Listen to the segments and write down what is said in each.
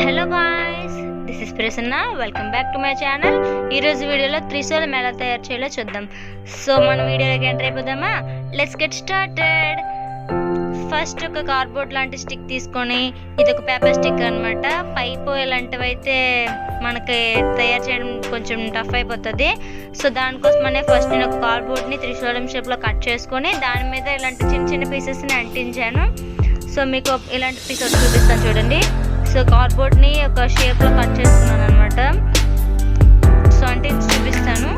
Hello guys, this is Prasanna. Welcome back to my channel. ఈరోజు వీడియోలో త్రిశూలం ఎలా తయారు చేయాలో చూద్దాం. సో మన వీడియోలోకి ఎంటర్ అయిపోదామా? Let's get started. ఫస్ట్ ఒక కార్డ్బోర్డ్ లాంటి స్టిక్ తీసుకొని, ఇది ఒక పేపర్ స్టిక్ అనమాట. పైపు ఇలాంటివి అయితే మనకి తయారు చేయడం కొంచెం టఫ్ అయిపోతుంది. సో దానికోసమనే ఫస్ట్ నేను ఒక కార్డ్బోర్డ్ని త్రిశూలం షేప్లో కట్ చేసుకొని దాని మీద ఇలాంటి చిన్న చిన్న పీసెస్ని అంటించాను. సో మీకు ఇలాంటి పీసెస్ చూపిస్తాను చూడండి. సో కార్డ్బోర్డ్ని ఒక షేప్లో కట్ చేసుకున్నాను అనమాట. సో అంటించి చూపిస్తాను.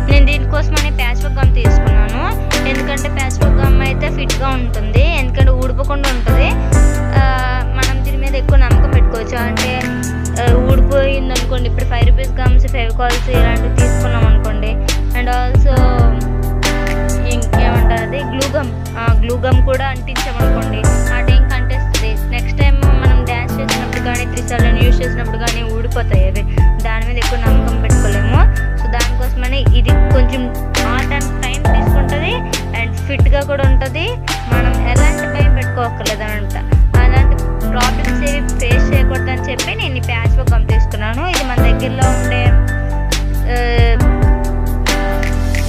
నేను దీనికోసమని ప్యాచ్ వర్క్ గమ్ తీసుకున్నాను. ఎందుకంటే ప్యాచ్ వర్క్ గమ్ అయితే ఫిట్గా ఉంటుంది, ఎందుకంటే ఊడిపోకుండా ఉంటుంది. మనం దీని మీద ఎక్కువ నమ్మకం పెట్టుకోవచ్చు. అంటే ఊడిపోయింది అనుకోండి, ఇప్పుడు 5 రూపీస్ గమ్స్, ఫెవికాల్స్ ఇలాంటివి తీసుకున్నాం అనుకోండి. అండ్ ఆల్సో ఇంకేమంటారు, అది గ్లూ గమ్ కూడా అంటించామనుకోండి, ఆ టైంకి అంటేస్తుంది. నెక్స్ట్ టైం మనం డ్యాన్స్ చేసినప్పుడు కానీ త్రిశూలం యూజ్ చేసినప్పుడు కానీ ఊడిపోతాయి. అవి దాని మీద ఎక్కువ నమ్మకం పెట్టుకోలేము. సో దానికోసమని ఇది కొంచెం టైం తీసుకుంటుంది అండ్ ఫిట్గా కూడా ఉంటుంది. మనం ఎలాంటి భయం పెట్టుకోకర్లేదు అనమాట. అలాంటి ప్రాబ్లమ్స్ ఏవి ఫేస్ చేయకూడదని చెప్పి నేను ఈ ప్యాచ్ వర్క్ గమ్ తీసుకున్నాను. ఇది మన దగ్గరలో ఉండే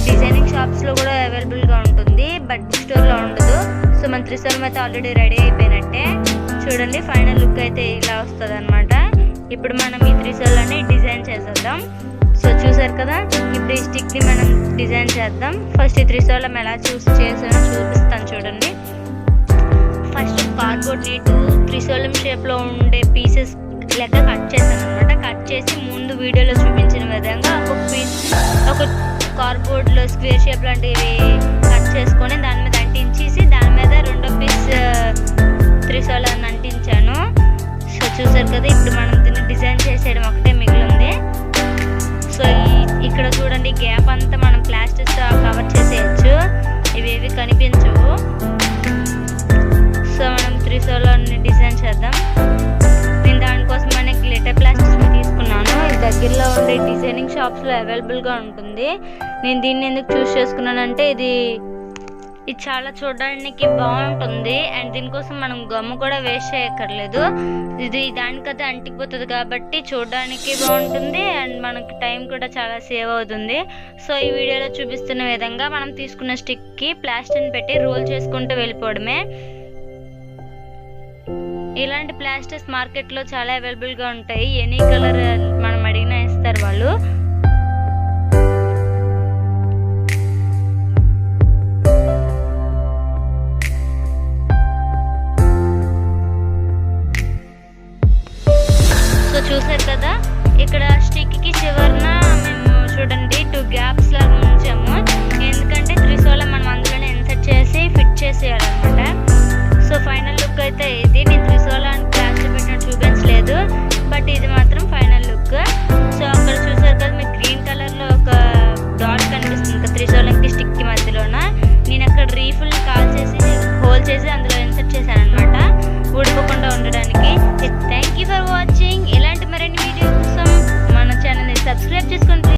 డిజైనింగ్ షాప్స్లో కూడా అవైలబుల్గా ఉంటుంది, బట్ స్టోర్లో ఉండదు. సో మన త్రిశూలం అయితే ఆల్రెడీ రెడీ అయిపోయినట్టే. చూడండి, ఫైనల్ లుక్ అయితే ఇలా వస్తుంది అనమాట. ఇప్పుడు మనం ఈ త్రిశూలాన్ని డిజైన్ చేసేద్దాం. సో చూసారు కదా, ఇప్పుడు ఈ స్టిక్ని మనం డిజైన్ చేద్దాం. ఫస్ట్ ఈ త్రిశూలం ఎలా చేసానో చూపిస్తాను చూడండి. ఫస్ట్ కార్డ్బోర్డ్ని త్రిశూలం షేప్లో ఉండే పీసెస్ లెక్క కట్ చేశాను అనమాట. కట్ చేసి ముందు వీడియోలో చూపించిన విధంగా ఒక కార్డ్బోర్డ్లో స్క్వేర్ షేప్ లాంటివి కట్ చేసుకొని దాని మీద అంటించేసి దాని మీద రెండో పీస్ త్రిశూలాన్ని అంటించాను. సో చూసారు కదా, ఇప్పుడు మనం దీన్ని డిజైన్ చేసేయడం ఒకటే మిగిలింది. సో ఇక్కడ చూడండి, గ్యాప్ అంతా మనం ప్లాస్టిక్తో కవర్ చేసేయచ్చు, ఇవేవి కనిపించవు. సో మనం త్రిశూలాన్ని డిజైన్ చేద్దాం. నేను దానికోసం మన గ్లిటర్ ప్లాస్టిక్ని తీసుకున్నాను. ఇది దగ్గరలో ఉండే డిజైనింగ్ షాప్స్లో అవైలబుల్గా ఉంటుంది. నేను దీన్ని ఎందుకు చూస్ చేసుకున్నానంటే ఇది చాలా చూడడానికి బాగుంటుంది అండ్ దీనికోసం మనం గమ్ము కూడా వేస్ట్ చేయక్కర్లేదు. ఇది దానికదే అంటికిపోతుంది కాబట్టి చూడడానికి బాగుంటుంది అండ్ మనకి టైం కూడా చాలా సేవ్ అవుతుంది. సో ఈ వీడియోలో చూపిస్తున్న విధంగా మనం తీసుకున్న స్టిక్కి ప్లాస్టర్ని పెట్టి రోల్ చేసుకుంటూ వెళ్ళిపోవడమే. ఇలాంటి ప్లాస్టర్స్ మార్కెట్లో చాలా అవైలబుల్గా ఉంటాయి. ఎనీ కలర్ మనం అడిగినా ఇస్తారు వాళ్ళు.